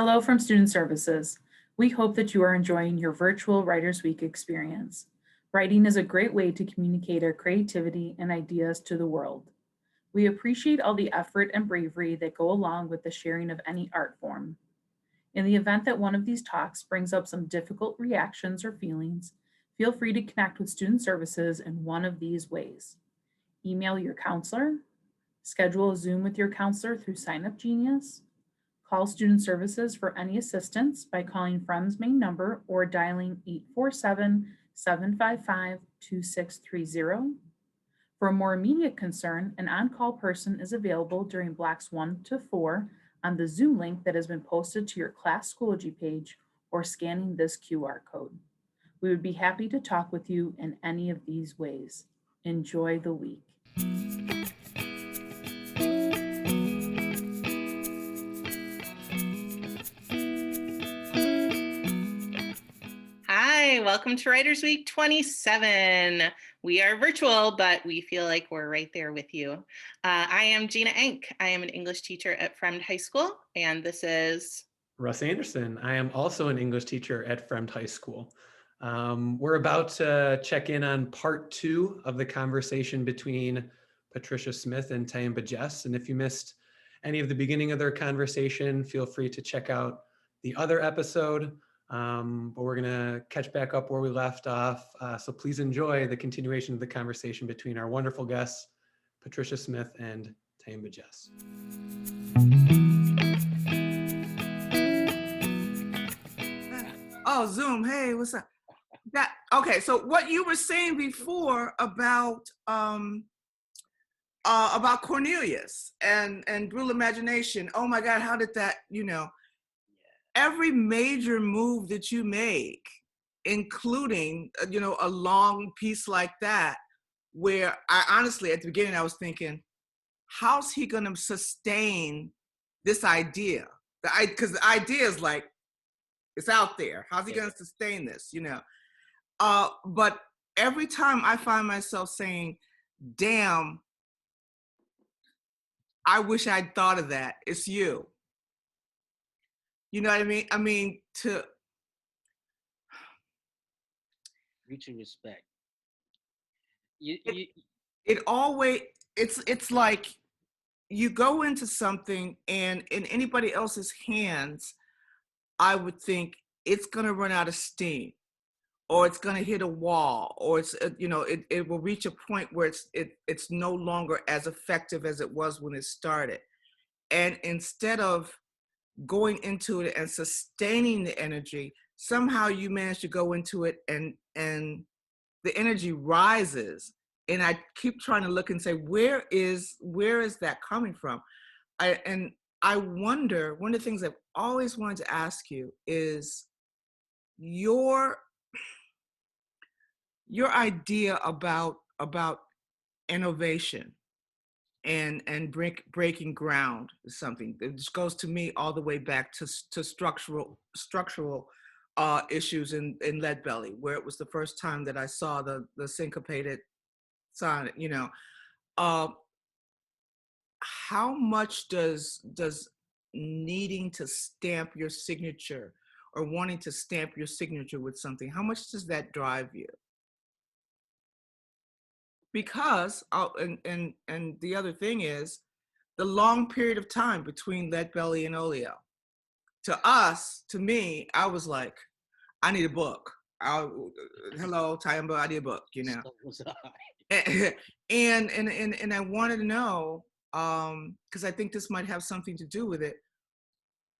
Hello from Student Services. We hope that you are enjoying your virtual Writers Week experience. Writing is a great way to communicate our creativity and ideas to the world. We appreciate all the effort and bravery that go along with the sharing of any art form. In the event that one of these talks brings up some difficult reactions or feelings, feel free to connect with Student Services in one of these ways. Email your counselor, schedule a Zoom with your counselor through Sign Up Genius, call Student Services for any assistance by calling Friends main number or dialing 847-755-2630. For a more immediate concern, an on-call person is available during blocks 1 to 4 on the Zoom link that has been posted to your class Schoology page or scanning this QR code. We would be happy to talk with you in any of these ways. Enjoy the week. Hi, welcome to Writers Week 27. We are virtual, but we feel like we're right there with you. I am Gina Enck. I am an English teacher at Fremd High School, and this is Russ Anderson. I am also an English teacher at Fremd High School. We're about to check in on part 2 of the conversation between Patricia Smith and Tyehimba Jess. And if you missed any of the beginning of their conversation, feel free to check out the other episode. But we're gonna catch back up where we left off. So please enjoy the continuation of the conversation between our wonderful guests, Patricia Smith and Tyehimba Jess. Oh, Zoom. Hey, what's up? Okay. So what you were saying before about Cornelius and Brutal Imagination. Oh my God, how did that? Every major move that you make, including a long piece like that, where I honestly at the beginning I was thinking, how's he going to sustain this idea? Because the idea is like, it's out there. How's he going to sustain this? But every time I find myself saying, damn, I wish I'd thought of that. It's you. You know what I mean? I mean, to mutual respect. It always, it's like you go into something and in anybody else's hands, I would think it's gonna run out of steam, or it's gonna hit a wall, or it's it will reach a point where it's no longer as effective as it was when it started. And instead of going into it and sustaining the energy, somehow you manage to go into it and the energy rises. And I keep trying to look and say, where is that coming from? I wonder, one of the things I've always wanted to ask you is your idea about innovation and breaking ground is something that just goes to me all the way back to structural issues in Lead Belly, where it was the first time that I saw the syncopated sonnet. How much does needing to stamp your signature or wanting to stamp your signature with something, how much does that drive you? Because and the other thing is the long period of time between Lead Belly and Oleo. To me, I was like, I need a book. Hello, Tyehimba, I need a book, and I wanted to know, because I think this might have something to do with it.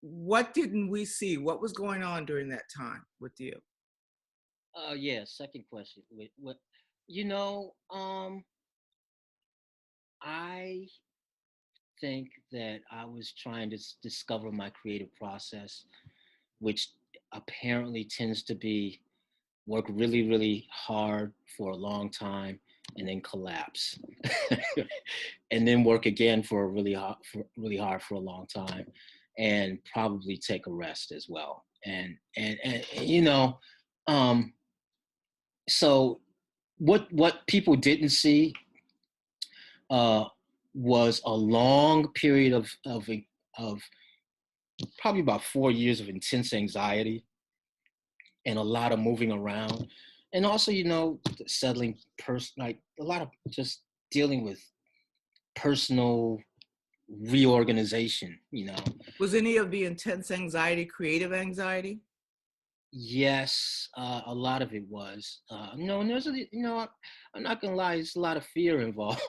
What didn't we see? What was going on during that time with you? Yeah, second question. What I think that I was trying to discover my creative process, which apparently tends to be work really, really hard for a long time and then collapse, and then work again for really hard for a long time, and probably take a rest as well. And so what people didn't see was a long period of probably about 4 years of intense anxiety and a lot of moving around. And also, settling like a lot of just dealing with personal reorganization. Was any of the intense anxiety creative anxiety? Yes, a lot of it was. No, and I'm not gonna lie, there's a lot of fear involved,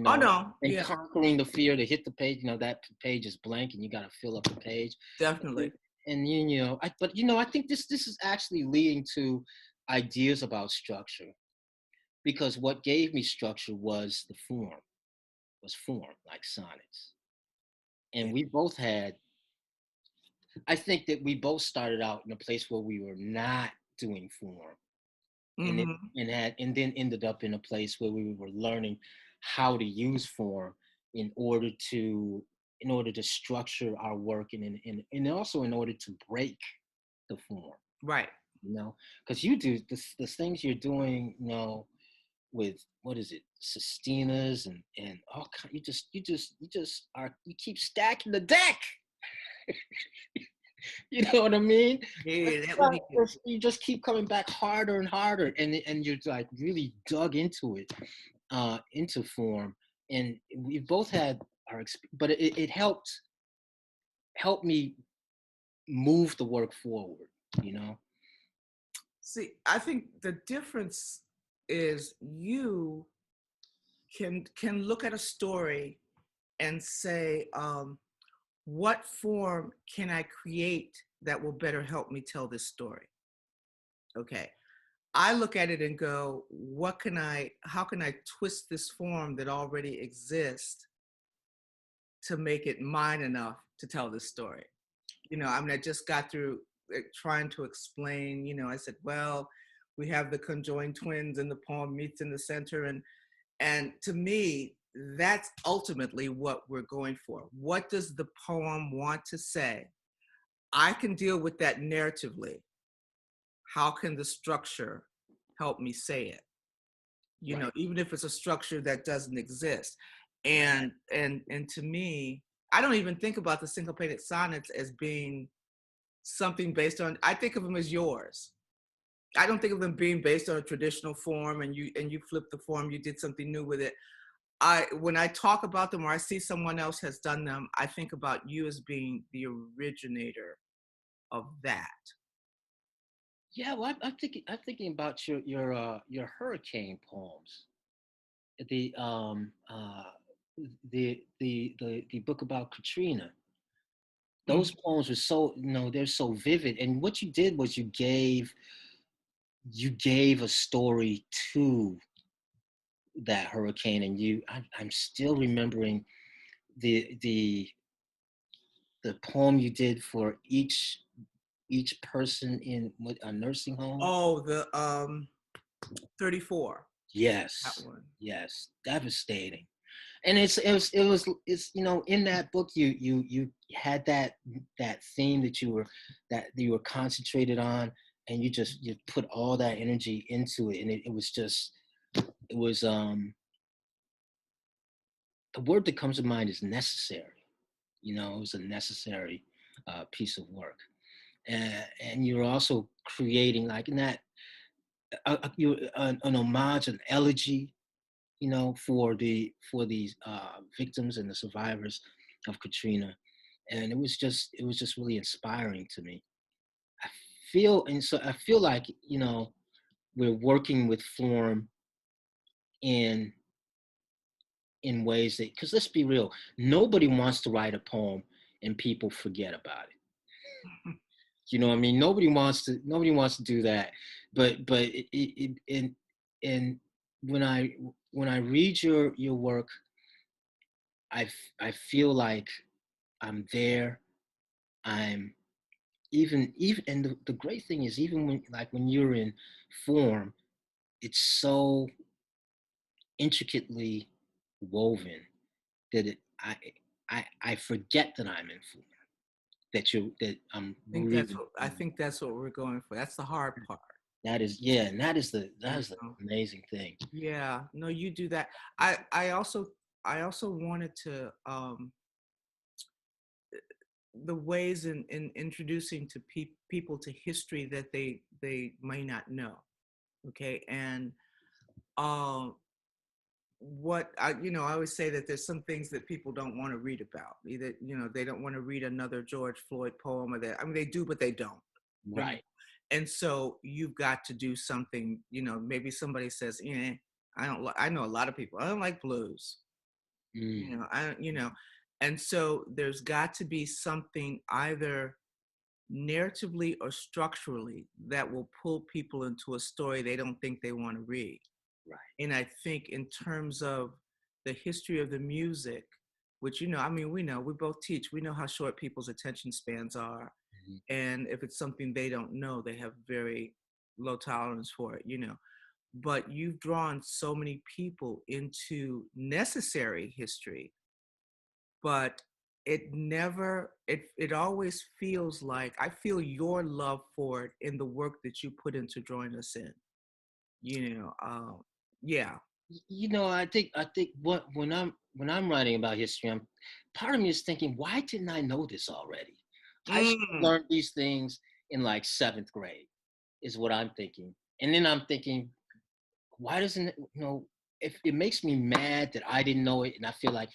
Oh no, and yeah, conquering the fear to hit the page. That page is blank, and you got to fill up the page. definitely. And I think this is actually leading to ideas about structure, because what gave me structure was form, like sonnets, and we both had. I think that we both started out in a place where we were not doing form, and it, Hmm. and then ended up in a place where we were learning how to use form in order to structure our work, and also in order to break the form. Right. Because you do the things you're doing, with what is it, sestinas and all kind. You keep stacking the deck. You know what I mean? Yeah, that would be good. You just keep coming back harder and harder, and you're like really dug into it, into form. And we both had but it helped me move the work forward. You know? See, I think the difference is you can look at a story and say, what form can I create that will better help me tell this story? Okay. I look at it and go, how can I twist this form that already exists to make it mine enough to tell this story? I mean, I just got through trying to explain, I said, well, we have the conjoined twins and the poem meets in the center. And to me, that's ultimately what we're going for. What does the poem want to say? I can deal with that narratively. How can the structure help me say it? Right. Even if it's a structure that doesn't exist. And to me, I don't even think about the syncopated sonnets as being something based on, I think of them as yours. I don't think of them being based on a traditional form and you flipped the form, you did something new with it. When I talk about them or I see someone else has done them, I think about you as being the originator of that. Yeah, well, I'm thinking about your hurricane poems, the the book about Katrina. Those Mhm. poems were so, they're so vivid, and what you did was you gave a story to that hurricane, and I'm still remembering the the the poem you did for each person in a nursing home. Oh, the 34, that Yes, one. yes, devastating. And it's in that book you had that theme that you were concentrated on, and you put all that energy into it, and it was the word that comes to mind is necessary. It was a necessary piece of work, and you're also creating, like, in that, you an homage, an elegy, for these victims and the survivors of Katrina, and it was just really inspiring to me. I feel like, we're working with form in ways that, because let's be real, nobody wants to write a poem and people forget about it. You know what I mean? Nobody wants to do that. But and when I read your work, I feel like I'm there. I'm even and the great thing is, even when you're in form, it's so intricately woven that I forget that I'm in form. That I'm really. I think that's what we're going for. That's the hard part. That is, yeah, and that you is the know? amazing thing. Yeah, no, you do that. I also wanted to the ways in introducing to people to history that they may not know. Okay, and um, what I I always say that there's some things that people don't want to read about. Either they don't want to read another George Floyd poem, or that I mean they do, but they don't. Right. And so you've got to do something. Maybe somebody says, "Yeah, I don't. I know a lot of people. I don't like blues. Mm. I and so there's got to be something either narratively or structurally that will pull people into a story they don't think they want to read. Right. And I think in terms of the history of the music, which I mean, we both teach, we know how short people's attention spans are. Mhm. And if it's something they don't know, they have very low tolerance for it. But you've drawn so many people into necessary history, but it always feels like I feel your love for it in the work that you put into drawing us in. Yeah. I think what when I'm writing about history, part of me is thinking, why didn't I know this already? I should have Mm, learned these things in like 7th grade, is what I'm thinking. And then I'm thinking, why doesn't it, if it makes me mad that I didn't know it, and I feel like,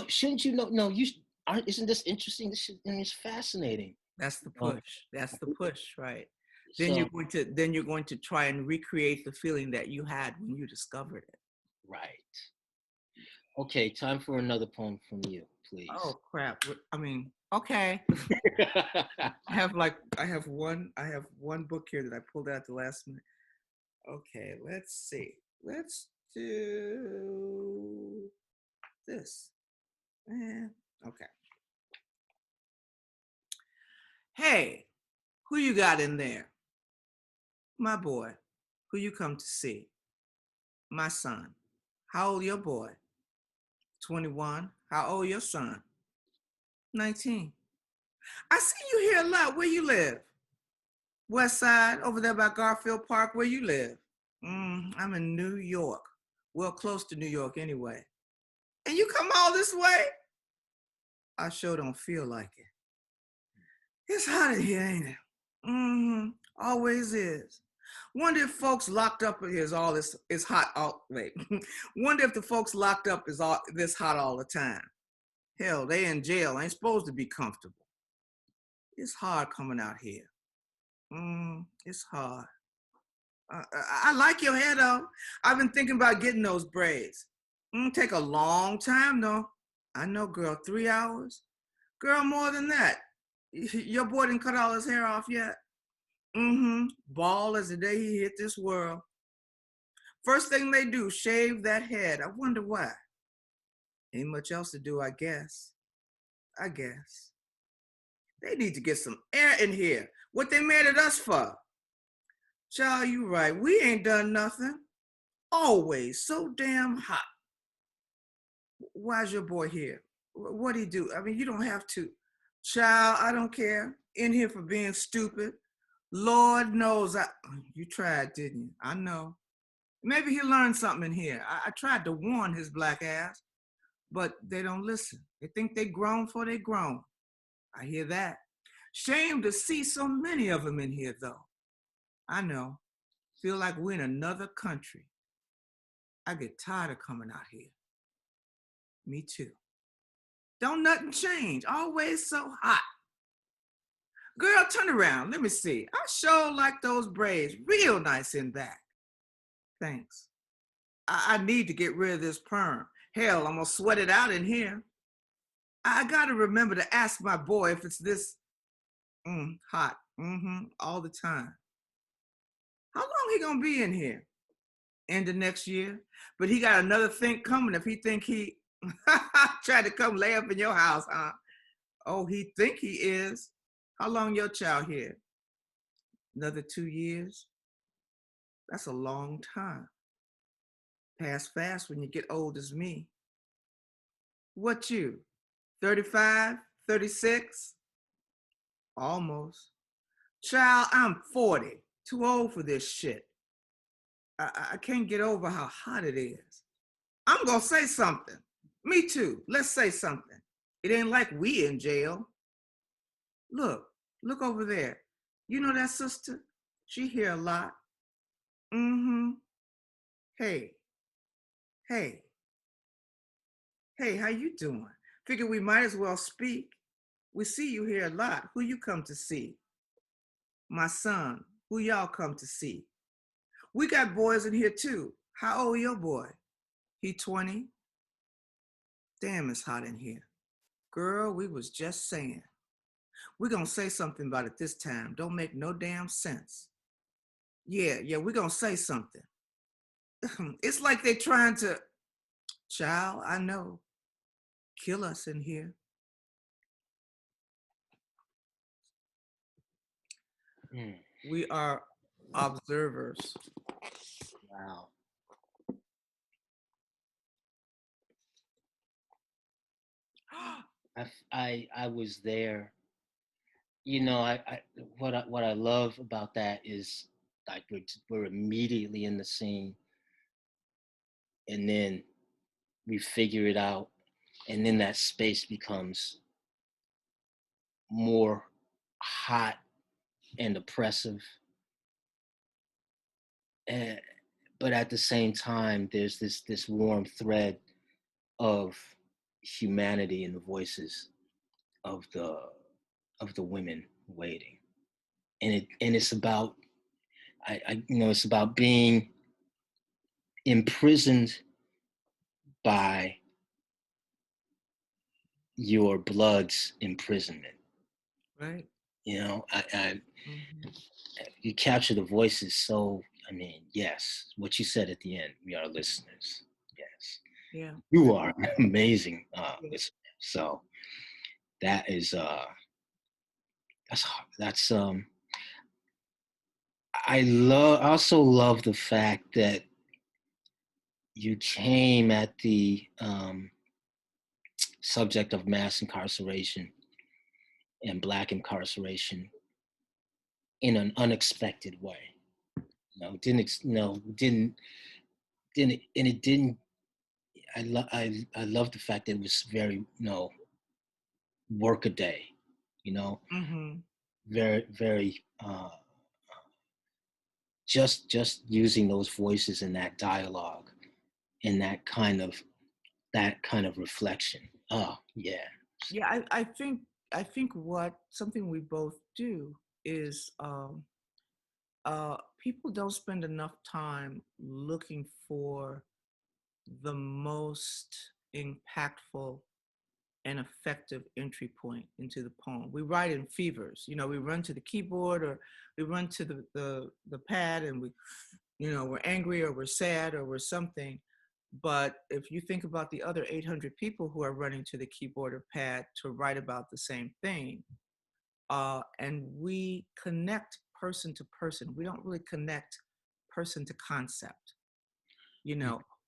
shouldn't you know? No, aren't. Isn't this interesting? It's fascinating. that's the Um, push. That's the push, right? Then so you're going to try and recreate the feeling that you had when you discovered it. right. Okay, time for another poem from you, please. Oh crap. I mean, okay. I have one book here that I pulled out at the last minute. Okay, let's see. Let's do this. Okay. Hey, who you got in there? My boy. Who you come to see? My son. How old your boy? 21. How old your son? 19. I see you here a lot. Where you live? West Side, over there by Garfield Park. Where you live? I'm in New York. Well, close to New York anyway. And you come all this way? I sure don't feel like it. It's hot in here, ain't it? Always is. Wonder if folks locked up is all this is hot all wait. Wonder if the folks locked up is all this hot all the time. Hell, they in jail, ain't supposed to be comfortable. It's hard coming out here. It's hard. I like your hair though. I've been thinking about getting those braids. Take a long time though. I know, girl, 3 hours. Girl, more than that. Your boy didn't cut all his hair off yet. Bald as the day he hit this world. First thing they do, shave that head. I wonder why. Ain't much else to do, I guess. They need to get some air in here. What they mad at us for? Child, you right. We ain't done nothing. Always so damn hot. Why's your boy here? What'd he do? I mean, you don't have to. Child, I don't care. In here for being stupid. Lord knows you tried, didn't you? I know. Maybe he learned something in here. I tried to warn his black ass, but they don't listen. They think they grown for they grown. I hear that. Shame to see so many of them in here, though. I know. Feel like we're in another country. I get tired of coming out here. Me too. Don't nothing change. Always so hot. Girl, turn around. Let me see. I sure like those braids. Real nice in that. Thanks. I need to get rid of this perm. Hell, I'm gonna sweat it out in here. I gotta remember to ask my boy if it's this hot. All the time. How long he gonna be in here? End of next year? But he got another thing coming if he think he tried to come lay up in your house, huh? Oh, he think he is. How long your child here? Another 2 years? That's a long time. Pass fast when you get old as me. What you? 35? 36? Almost. Child, I'm 40. Too old for this shit. I can't get over how hot it is. I'm gonna say something. Me too. Let's say something. It ain't like we in jail. look over there. You know that sister? She hear a lot. Mm-hmm. Hey, hey, hey, how you doing? Figure we might as well speak. We see you here a lot. Who you come to see? My son. Who y'all come to see? We got boys in here too. How old your boy? He 20. Damn, it's hot in here. Girl, we was just saying. We're gonna say something about it this time. Don't make no damn sense. Yeah, we're gonna say something. It's like they're trying to, child, I know, kill us in here. Mm, We are observers. wow. I was there. You know, what I love about that is like we're immediately in the scene, and then we figure it out, and then that space becomes more hot and oppressive. And, but at the same time, there's this warm thread of humanity in the voices of the women waiting, and it's about it's about being imprisoned by your blood's imprisonment. Right? You know, Mm-hmm. you capture the voices. So, I mean, yes, what you said at the end, we are listeners. Yes, Yeah. you are amazing Yeah. listeners. So that is that's I also love the fact that you came at the subject of mass incarceration and Black incarceration in an unexpected way. And it didn't. I love the fact that it was very work a day, you know, Mm-hmm. very very just using those voices in that dialogue and that kind of reflection. Oh yeah. Yeah, I think what something we both do is people don't spend enough time looking for the most impactful and effective entry point into the poem. We write in fevers, we run to the keyboard or we run to the pad and we're angry or we're sad or we're something. But if you think about the other 800 people who are running to the keyboard or pad to write about the same thing, and we connect person to person, we don't really connect person to concept,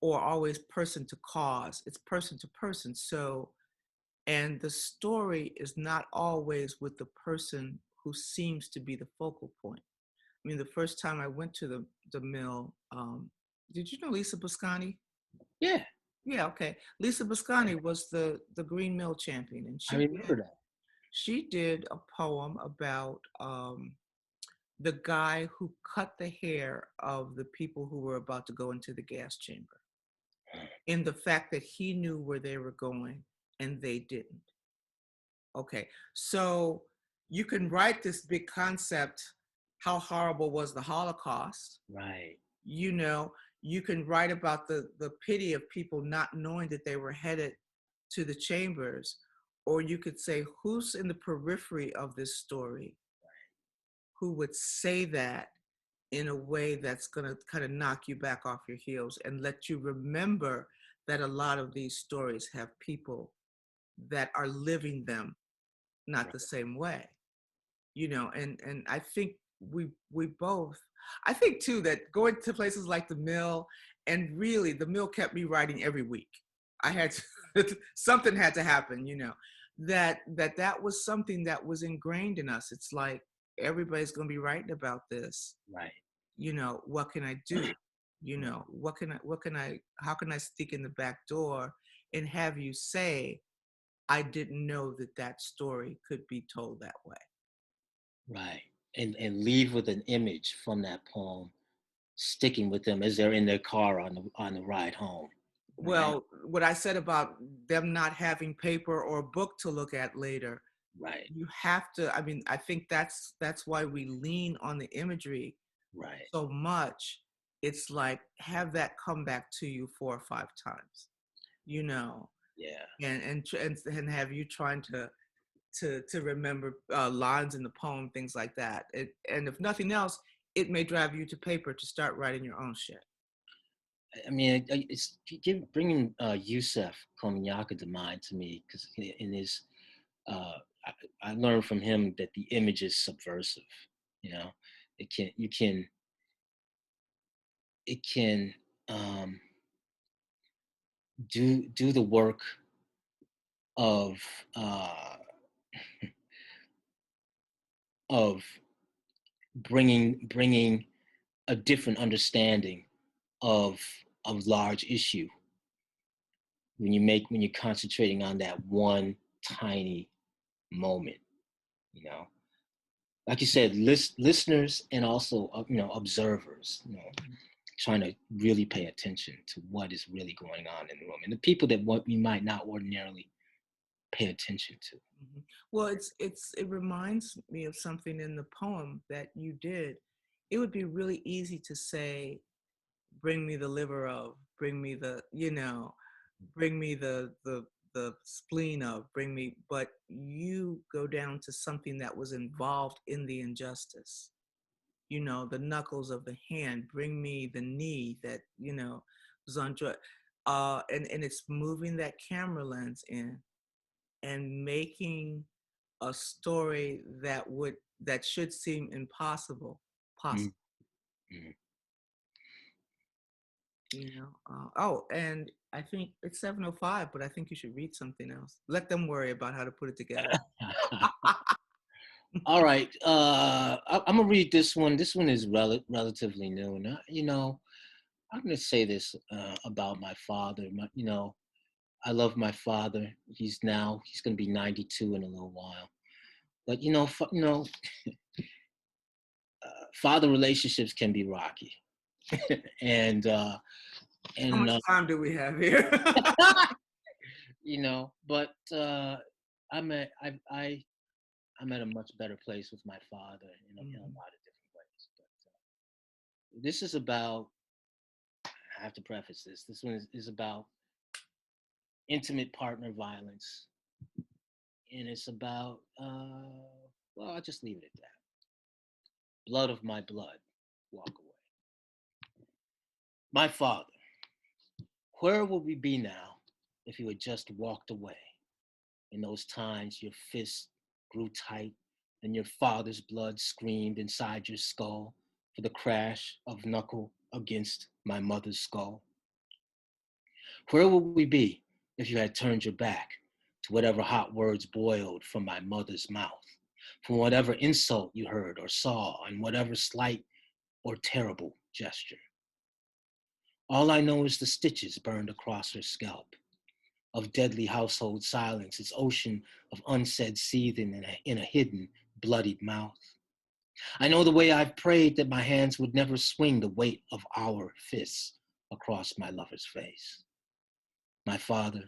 or always person to cause. It's person to person. So, and the story is not always with the person who seems to be the focal point. I mean, the first time I went to the mill, did you know Lisa Buscani? Yeah, Yeah, okay. Lisa Buscani was the Green Mill champion, and I remember that. she did a poem about the guy who cut the hair of the people who were about to go into the gas chamber, in the fact that he knew where they were going and they didn't. Okay, so you can write this big concept, how horrible was the Holocaust? Right. You can write about the pity of people not knowing that they were headed to the chambers, or you could say, who's in the periphery of this story who would say that in a way that's going to kind of knock you back off your heels and let you remember that a lot of these stories have people that are living them not the same way, and I think we both, I think too that going to places like the mill, and really the mill kept me writing every week. I had to, something had to happen, that was something that was ingrained in us. It's like everybody's going to be writing about this. Right. What can I do? How can I sneak in the back door and have you say, I didn't know that story could be told that way. Right. And leave with an image from that poem sticking with them as they're in their car on the ride home. Right. Well, what I said about them not having paper or book to look at later, Right. you have to, I mean, I think that's why we lean on the imagery Right. so much. It's like have that come back to you 4 or 5 times, you know, Yeah. and have you trying to remember lines in the poem, things like that. And if nothing else, it may drive you to paper to start writing your own shit. I mean, it's bringing Yusef Komunyakaa to mind to me because in his, I learned from him that the image is subversive. You know, it can um, do the work of uh, of bringing a different understanding of large issue when you're concentrating on that one tiny moment, you know, like you said, listeners and also observers, trying to really pay attention to what is really going on in the room and the people that what we might not ordinarily pay attention to. Mhm. Well, it reminds me of something in the poem that you did. It would be really easy to say, "Bring me the liver of," "Bring me the," "Bring me the spleen of," "Bring me," but you go down to something that was involved in the injustice. The knuckles of the hand. "Bring me the knee that was on joy," and it's moving that camera lens in and making a story that should seem impossible possible. Mm-hmm. Oh, and I think it's 7:05, but I think you should read something else. Let them worry about how to put it together. All right, I'm gonna read this one. This one is relatively new, and I'm gonna say this about my father. I love my father. He's gonna be 92 in a little while. But father relationships can be rocky, and How much and time do we have here? but I'm at I'm at a much better place with my father in a lot of different ways. But this is about. I have to preface this. This one is about intimate partner violence, and it's about well, I'll just leave it at that. Blood of my blood, walk away. My father, where would we be now if you had just walked away? In those times, your fists grew tight and your father's blood screamed inside your skull for the crash of knuckle against my mother's skull. Where would we be if you had turned your back to whatever hot words boiled from my mother's mouth, from whatever insult you heard or saw, and whatever slight or terrible gesture? All I know is the stitches burned across her scalp, of deadly household silence, its ocean of unsaid seething in a hidden, bloodied mouth. I know the way I've prayed that my hands would never swing the weight of our fists across my lover's face. My father,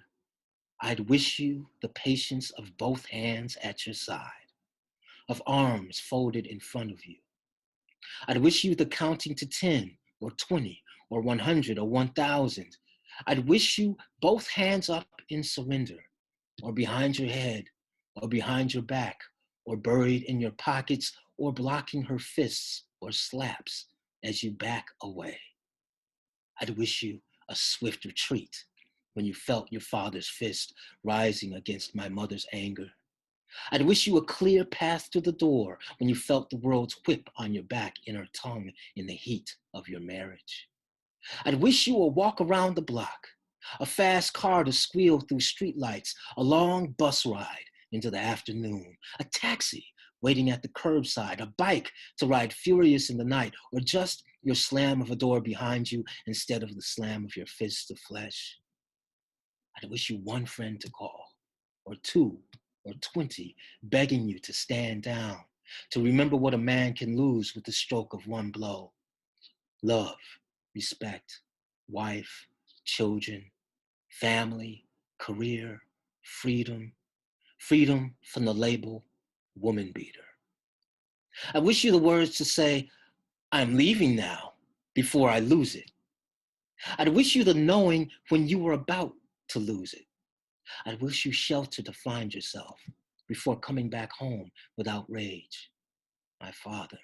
I'd wish you the patience of both hands at your side, of arms folded in front of you. I'd wish you the counting to 10 or 20 or 100 or 1,000. I'd wish you both hands up in surrender, or behind your head, or behind your back, or buried in your pockets, or blocking her fists or slaps as you back away. I'd wish you a swift retreat when you felt your father's fist rising against my mother's anger. I'd wish you a clear path to the door when you felt the world's whip on your back in her tongue in the heat of your marriage. I'd wish you a walk around the block, a fast car to squeal through streetlights, a long bus ride into the afternoon, a taxi waiting at the curbside, a bike to ride furious in the night, or just your slam of a door behind you instead of the slam of your fist of flesh. I'd wish you one friend to call, or two, or 20, begging you to stand down, to remember what a man can lose with the stroke of one blow. Love, respect, wife, children, family, career, freedom, freedom from the label woman beater. I wish you the words to say, I'm leaving now before I lose it. I'd wish you the knowing when you were about to lose it. I'd wish you shelter to find yourself before coming back home without rage. My father.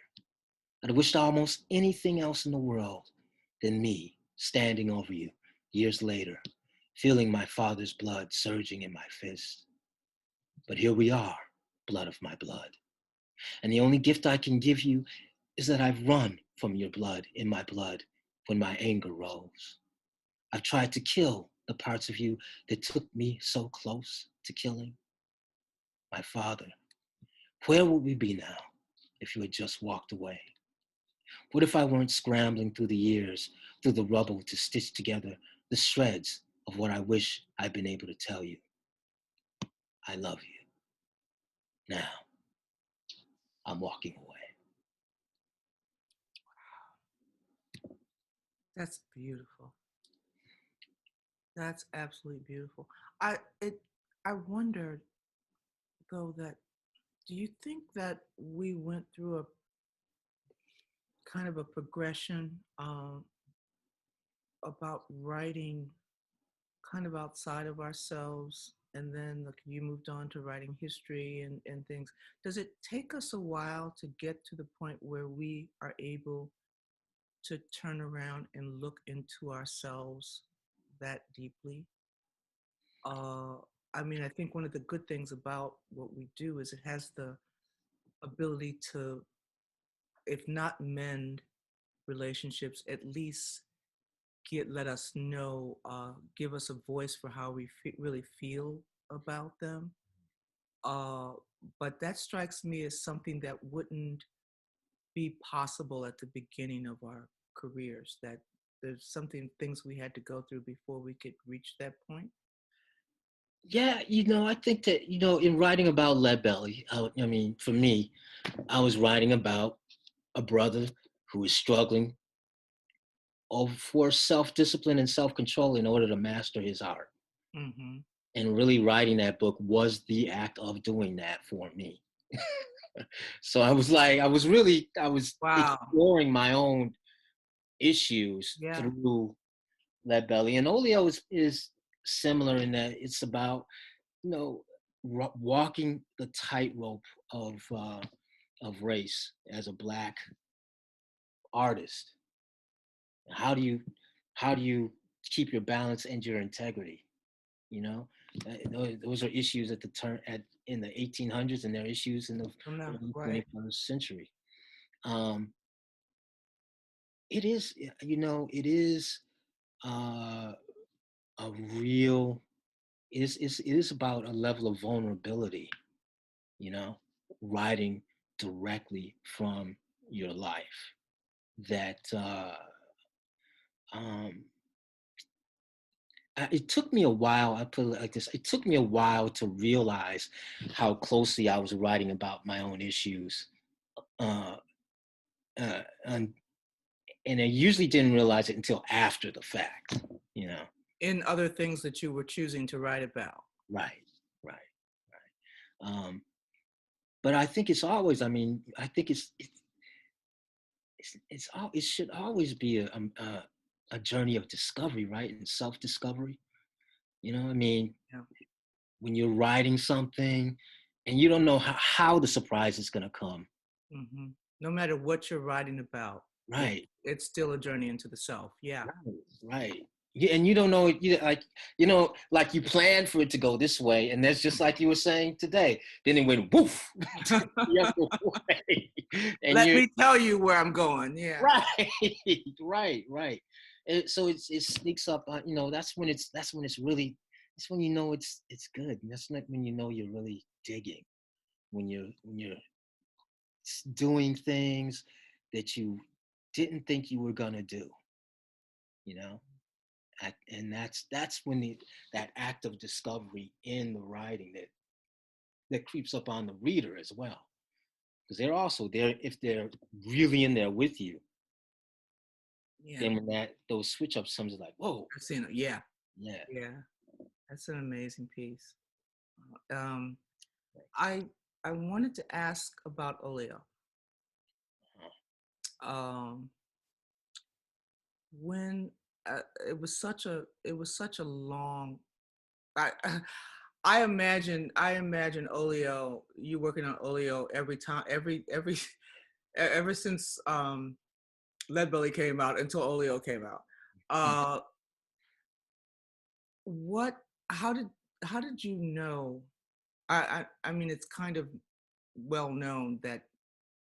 I'd wished almost anything else in the world than me standing over you years later, feeling my father's blood surging in my fist. But here we are, blood of my blood. And the only gift I can give you is that I've run from your blood in my blood when my anger rose. I've tried to kill the parts of you that took me so close to killing. My father, where would we be now if you had just walked away? What if I weren't scrambling through the years, through the rubble to stitch together the shreds of what I wish I'd been able to tell you? I love you. Now, I'm walking away. That's beautiful. That's absolutely beautiful. I wondered though that do you think that we went through a kind of a progression about writing kind of outside of ourselves, and then like you moved on to writing history and things? Does it take us a while to get to the point where we are able to turn around and look into ourselves that deeply? uh I mean, I think one of the good things about what we do is it has the ability to, if not mend relationships, at least let us know, give us a voice for how we really feel about them. Uh, but that strikes me as something that wouldn't be possible at the beginning of our careers. That there's something, things we had to go through before we could reach that point. Yeah, I think that, in writing about Lead Belly, I mean, for me, I was writing about a brother who was struggling for self-discipline and self-control in order to master his art. Mm-hmm. And really writing that book was the act of doing that for me. So I was Wow. exploring my own issues Yeah. through Lead Belly. And Olio is similar in that it's about, walking the tightrope of race as a Black artist. How do you keep your balance and your integrity? You know, those are issues at the in the 1800s, and they're issues in the No, early right. 21st century. Um, it is, it is uh, a real. It is about a level of vulnerability. You know, writing directly from your life that. Um, it took me a while. I put it like this: it took me a while to realize how closely I was writing about my own issues, uh, and I usually didn't realize it until after the fact. You know, In other things that you were choosing to write about. right, right, right. But I think it's always. I mean, I think it should always be a journey of discovery, right, and self-discovery. I mean, Yeah. when you're writing something and you don't know how the surprise is going to come. Mm-hmm. No matter what you're writing about, Right. it's still a journey into the self. Yeah. Right. Yeah, and you don't know, like you planned for it to go this way, and that's just like you were saying today. Then it went woof the other way, and Let you me tell you where I'm going. Yeah. right, right. And so it sneaks up on, that's when it's really, that's when it's good. And that's not when you're really digging, when you're doing things that you didn't think you were gonna do, you know. And that's when that act of discovery in the writing that creeps up on the reader as well. because they're also there. If they're really in there with you, Yeah. then when those switch ups comes, like, whoa, I've seen it. Yeah. yeah. Yeah. That's an amazing piece. Um, I wanted to ask about Olio. Um, when it was such a long. I I imagine Olio. You working on Olio every time, ever since Lead Belly came out until Olio came out. What? How did you know? I mean, it's kind of well known that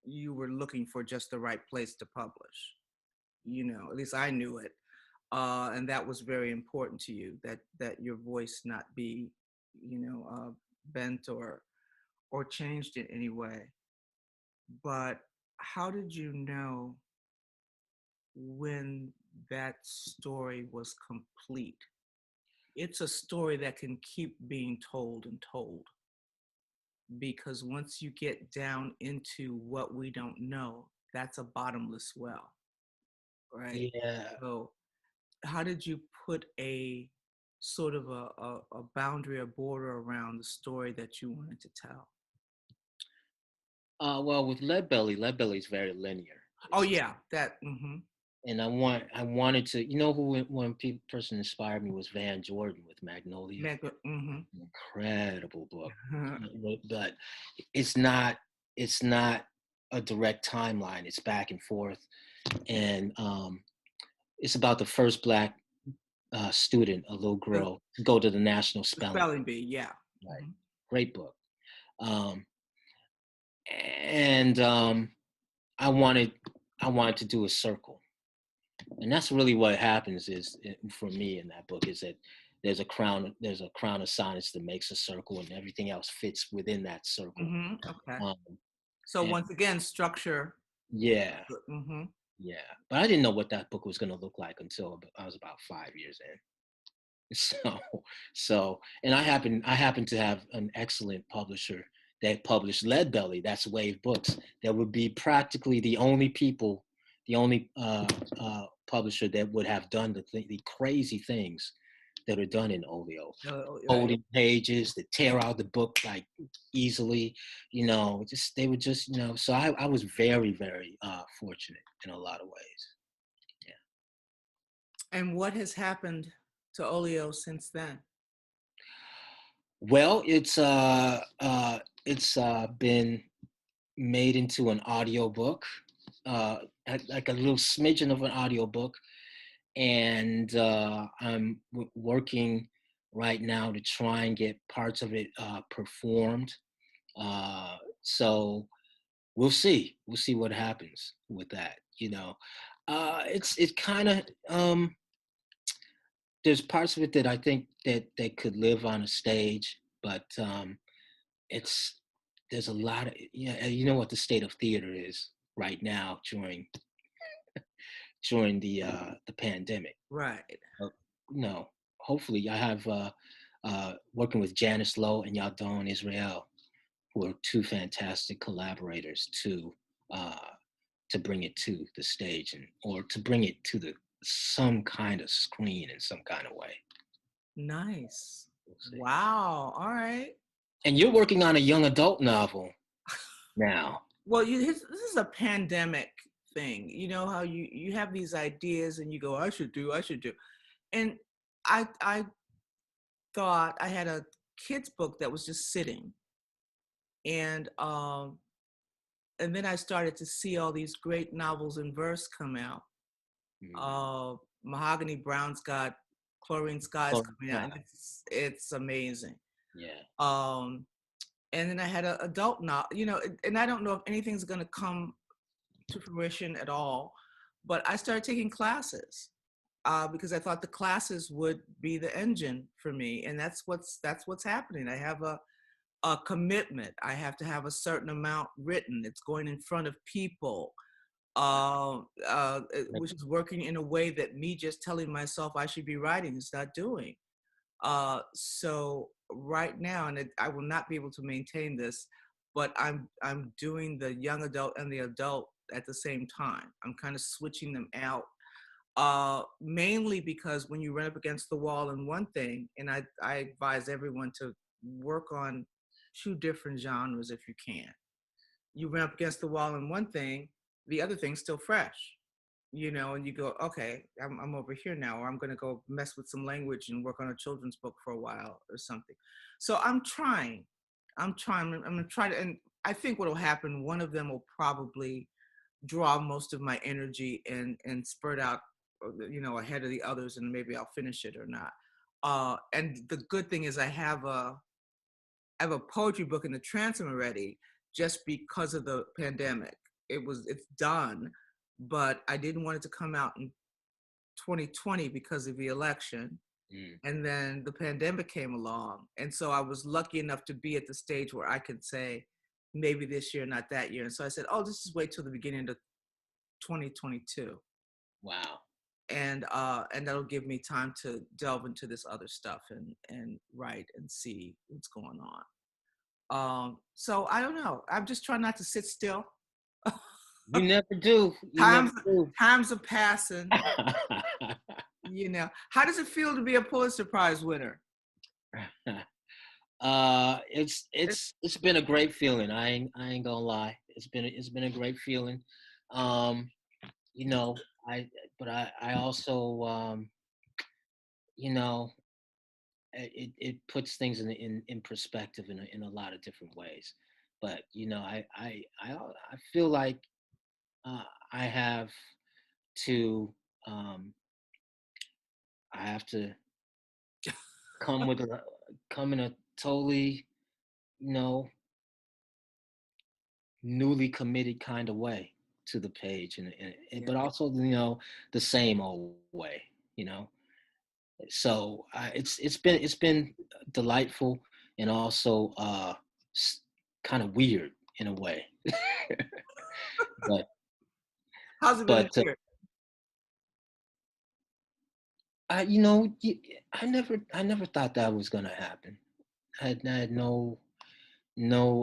you were looking for just the right place to publish. You know, at least I knew it, and that was very important to you. That your voice not be, bent or changed in any way. But how did you know when that story was complete? It's a story that can keep being told and told, because once you get down into what we don't know, that's a bottomless well, right? Yeah. So how did you put a sort of a boundary, a border around the story that you wanted to tell? Well, with Lead Belly is very linear. Oh yeah, that. Mm-hmm. And I wanted to, who one person inspired me was Van Jordan with Magnolia. Mm-hmm. Incredible book, but it's not a direct timeline. It's back and forth, and it's about the first Black student, a little girl, to go to the National Spelling. Spelling Bee, yeah. Right, Mm-hmm. great book. And I wanted to do a circle, and that's really what happens is for me in that book is that there's a crown of sonnets that makes a circle, and everything else fits within that circle. Mm-hmm. Okay. Um, So once again, structure. yeah, Mm-hmm. yeah, but I didn't know what that book was going to look like until I was about 5 years in. And I happen to have an excellent publisher that published Lead Belly. That's Wave Books. That would be practically the only publisher that would have done the crazy things that are done in Olio. Folding pages that tear out the book like easily, they would just, so I was very, very fortunate in a lot of ways. Yeah. And what has happened to Olio since then? Well, it's been made into an audiobook, like a little smidgen of an audiobook. And I'm working right now to try and get parts of it performed. So we'll see. We'll see what happens with that. It's kind of there's parts of it that I think that they could live on a stage, but it's there's a lot of you know what the state of theater is right now during the pandemic. Right. No, hopefully I have working with Janice Lowe and Yadon Israel, who are two fantastic collaborators to bring it to the stage or to bring it to some kind of screen in some kind of way. Nice. Wow. All right. And you're working on a young adult novel now. Well, this is a pandemic thing. You know how you have these ideas and you go, I should do. And I thought I had a kid's book that was just sitting. And then I started to see all these great novels in verse come out. Mm-hmm. Mahogany Brown's got Chlorine Skies coming out, and it's amazing. Yeah. And then I had an adult novel, and I don't know if anything's going to come to fruition at all, but I started taking classes because I thought the classes would be the engine for me, and that's what's happening. I have a commitment. I have to have a certain amount written. It's going in front of people, which is working in a way that me just telling myself I should be writing is not doing. So right now, and I will not be able to maintain this, but I'm doing the young adult and the adult at the same time. I'm kind of switching them out, mainly because when you run up against the wall in one thing, and I advise everyone to work on 2 different genres if you can. You run up against the wall in one thing, the other thing's still fresh, and you go, okay, I'm over here now, or I'm going to go mess with some language and work on a children's book for a while or something. So I'm trying, I'm going to try to, and I think what will happen, one of them will probably draw most of my energy and spurt out, ahead of the others, and maybe I'll finish it or not. And the good thing is I have a poetry book in the transom already, just because of the pandemic. It's done, but I didn't want it to come out in 2020 because of the election. And then the pandemic came along. And so I was lucky enough to be at the stage where I could say, maybe this year, not that year. And so I said, oh, just wait till the beginning of 2022. Wow. And that'll give me time to delve into this other stuff and write and see what's going on. So I don't know. I'm just trying not to sit still. You never do. You times are passing. How does it feel to be a Pulitzer Prize winner? It's been a great feeling. I ain't gonna lie. It's been a great feeling. I also it puts things in perspective in a lot of different ways. But I feel like I have to come in a totally newly committed kind of way to the page, but also the same old way. So it's been delightful, and also kind of weird in a way. but how's it been weird? I never thought that was gonna happen. I had no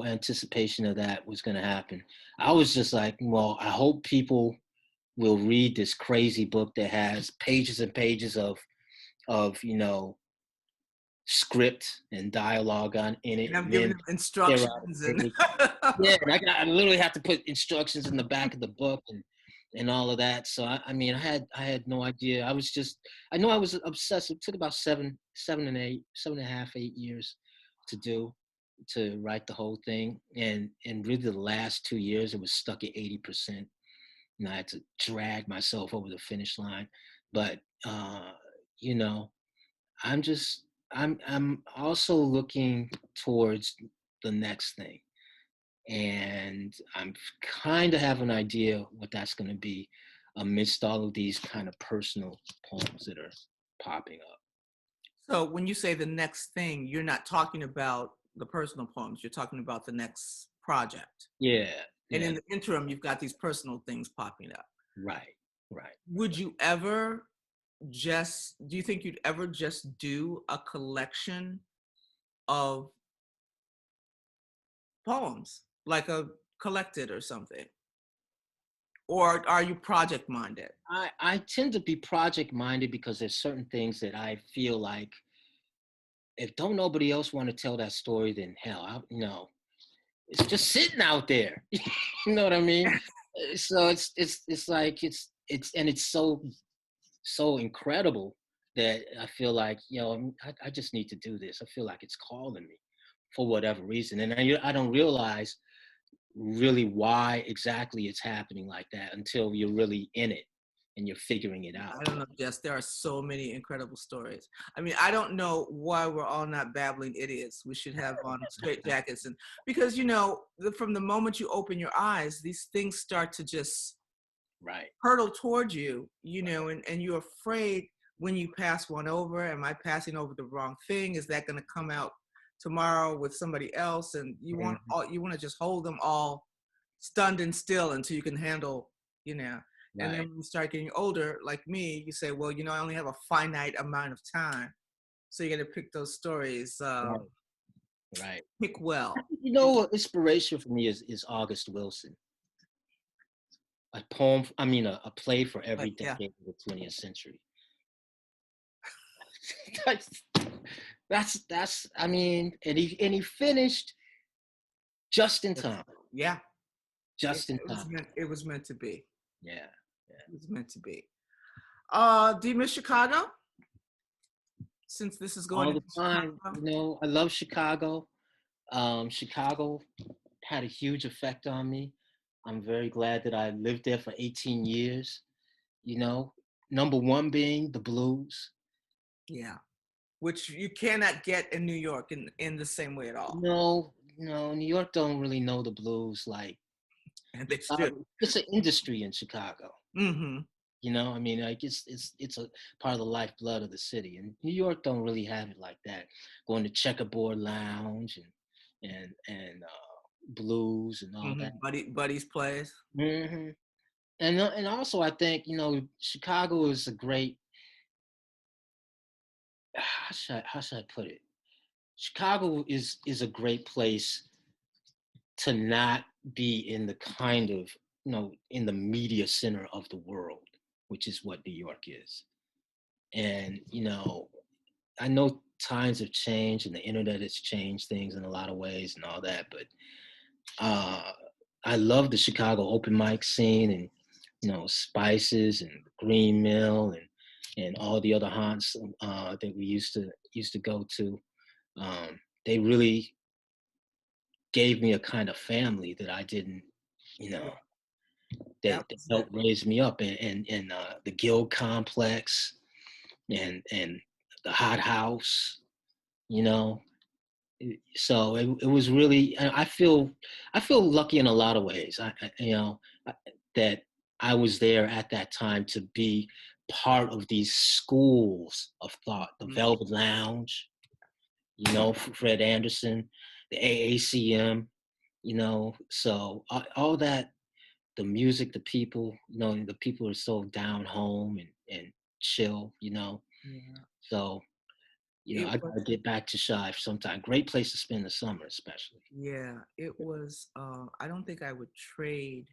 anticipation of that was gonna happen. I was just like, well, I hope people will read this crazy book that has pages and pages of script and dialogue in it. And I'm giving them instructions and I literally have to put instructions in the back of the book and all of that. So I had no idea. I know I was obsessed. It took about 7.5, 8 years to write the whole thing, and really the last 2 years it was stuck at 80%. And I had to drag myself over the finish line. But I'm also looking towards the next thing, and I'm kind of have an idea what that's going to be amidst all of these kind of personal poems that are popping up. So when you say the next thing, you're not talking about the personal poems, you're talking about the next project. Yeah. And in the interim, you've got these personal things popping up. Right. Would you do you think you'd ever just do a collection of poems, like a collected or something? Or are you project minded? I tend to be project minded because there's certain things that I feel like if don't nobody else want to tell that story, then hell, it's just sitting out there. You know what I mean? So it's like it's so incredible that I feel like I just need to do this. I feel like it's calling me for whatever reason, and I don't realize really why exactly it's happening like that until you're really in it and you're figuring it out. I don't know, Jess. There are so many incredible stories. I mean, I don't know why we're all not babbling idiots. We should have on straight jackets, and because from the moment you open your eyes, these things start to just hurtle towards you, and you're afraid when you pass one over. Am I passing over the wrong thing? Is that going to come out tomorrow with somebody else? And you want to just hold them all stunned and still until you can handle, And then when you start getting older, like me, you say, well, I only have a finite amount of time. So you got to pick those stories Right. Pick well. You know what inspiration for me is August Wilson. A poem, I mean a play for every Yeah. decade of the 20th century. that's, that's I mean, and he finished just in time. Yeah. Just in It was time. meant to be. Yeah. It was meant to be. Do you miss Chicago? Since this is going All the into time. Chicago? You know, I love Chicago. Chicago had a huge effect on me. I'm very glad that I lived there for 18 years. You know, number one being the blues. Yeah. Which you cannot get in New York in the same way at all. No, New York don't really know the blues like And they should. it's an industry in Chicago. Mm-hmm. You know, I mean, like it's a part of the lifeblood of the city, and New York don't really have it like that. Going to Checkerboard Lounge and blues and all that. Buddy's plays. Hmm. And also, I think Chicago is a great. How should I put it? Chicago is a great place to not be in the kind of in the media center of the world, which is what New York is. And I know times have changed and the internet has changed things in a lot of ways and all that, but uh, I love the Chicago open mic scene and Spices and Green Mill and all the other haunts that we used to go to. They really gave me a kind of family that I didn't, you know, That that was it. helped raise me up, and the Guild Complex and the Hot House, you know. So it was really. I feel lucky in a lot of ways. That I was there at that time to be part of these schools of thought, the Velvet Lounge, Fred Anderson, the AACM, so all that, the music, the people, the people are so down home and chill, Yeah. so It I was. gotta get back to Shive sometime. Great place to spend the summer, especially. Yeah. It was. I don't think I would trade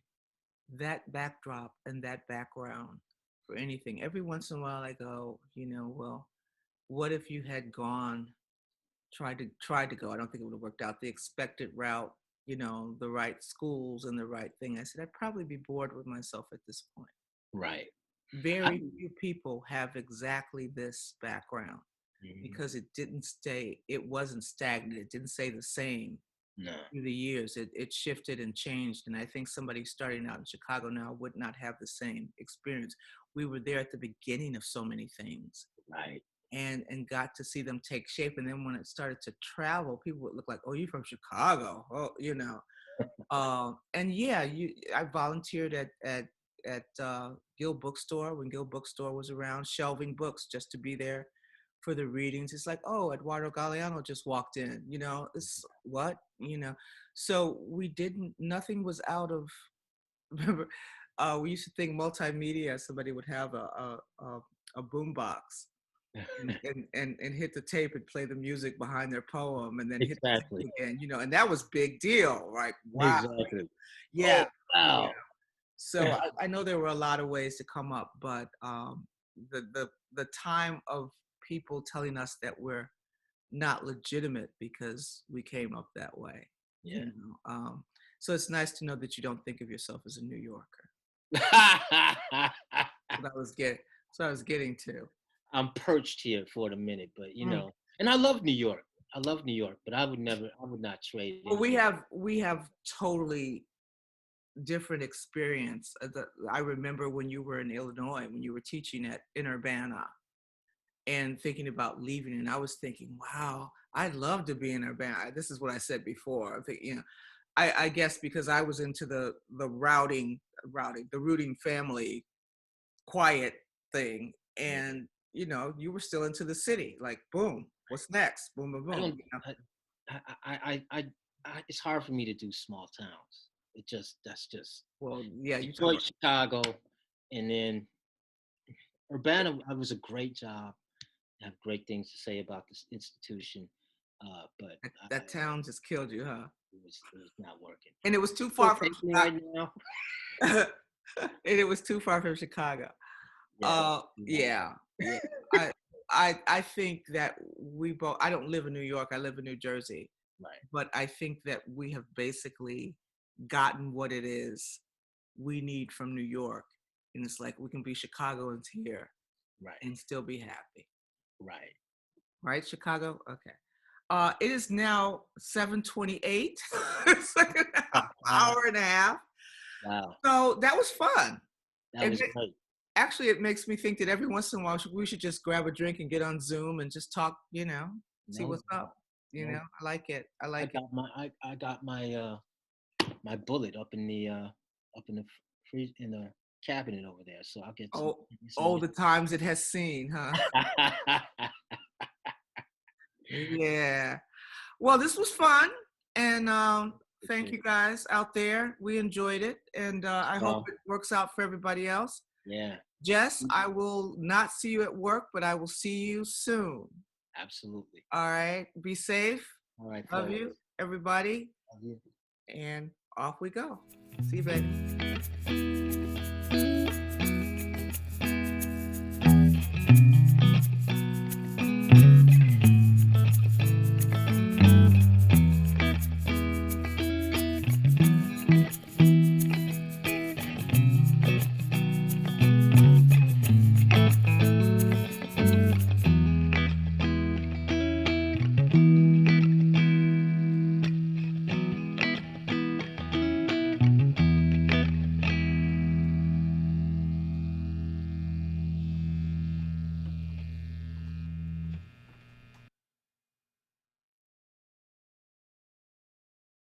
that backdrop and that background for anything. Every once in a while, I go, well, what if you had gone, tried to go? I don't think it would have worked out the expected route. The right schools and the right thing. I said I'd probably be bored with myself at this point. Right. Very few people have exactly this background Mhm. because it wasn't stagnant. It didn't stay the same No. through the years. It shifted and changed. And I think somebody starting out in Chicago now would not have the same experience. We were there at the beginning of so many things. Right. And got to see them take shape. And then when it started to travel, people would look like, oh, you're from Chicago. Oh, and yeah, I volunteered at Guild Bookstore when Guild Bookstore was around, shelving books just to be there for the readings. It's like, oh, Eduardo Galeano just walked in. It's what So nothing was out of. Remember, we used to think multimedia. Somebody would have a boombox and hit the tape and play the music behind their poem and then hit the Exactly. tape again, and that was big deal, right? Wow. Exactly. Yeah. Oh, wow. So I know there were a lot of ways to come up, but the time of people telling us that we're not legitimate because we came up that way. Yeah. So it's nice to know that you don't think of yourself as a New Yorker. What I was getting to. I'm perched here for the minute, but and I love New York. I love New York, but I would not trade. Well, we have totally different experience. I remember when you were in Illinois, when you were teaching in Urbana and thinking about leaving. And I was thinking, wow, I'd love to be in Urbana. This is what I said before. I think, I guess because I was into the rooting family quiet thing. And, you were still into the city, like, boom, what's next? Boom, boom, I boom. don't. It's hard for me to do small towns. That's just. Well, yeah, you talk Detroit, about. Chicago, and then Urbana. It was a great job. I have great things to say about this institution. But That town just killed you, huh? it was not working. And it was too Still far from facing it Chicago. right now. And it was too far from Chicago. Yeah. Yeah. Yeah. I think that we both, I don't live in New York, I live in New Jersey, Right. but I think that we have basically gotten what it is we need from New York. And it's like we can be Chicagoans here Right. and still be happy. Right. Right, Chicago? Okay. It is now 7:28. It's like an hour and a half. Wow. So that was fun. That was great. Actually, it makes me think that every once in a while we should just grab a drink and get on Zoom and just talk, see No, what's up. no. I like it. I like it. I got my my bullet up in the in the cabinet over there, so I'll get some. Oh, the times it has seen, huh? Yeah. Well, this was fun. And thank you guys out there. We enjoyed it. And I hope it works out for everybody else. Yeah. Jess, I will not see you at work, but I will see you soon. Absolutely. All right. Be safe. All right. Love you, everybody. Love you. And off we go. See you, baby.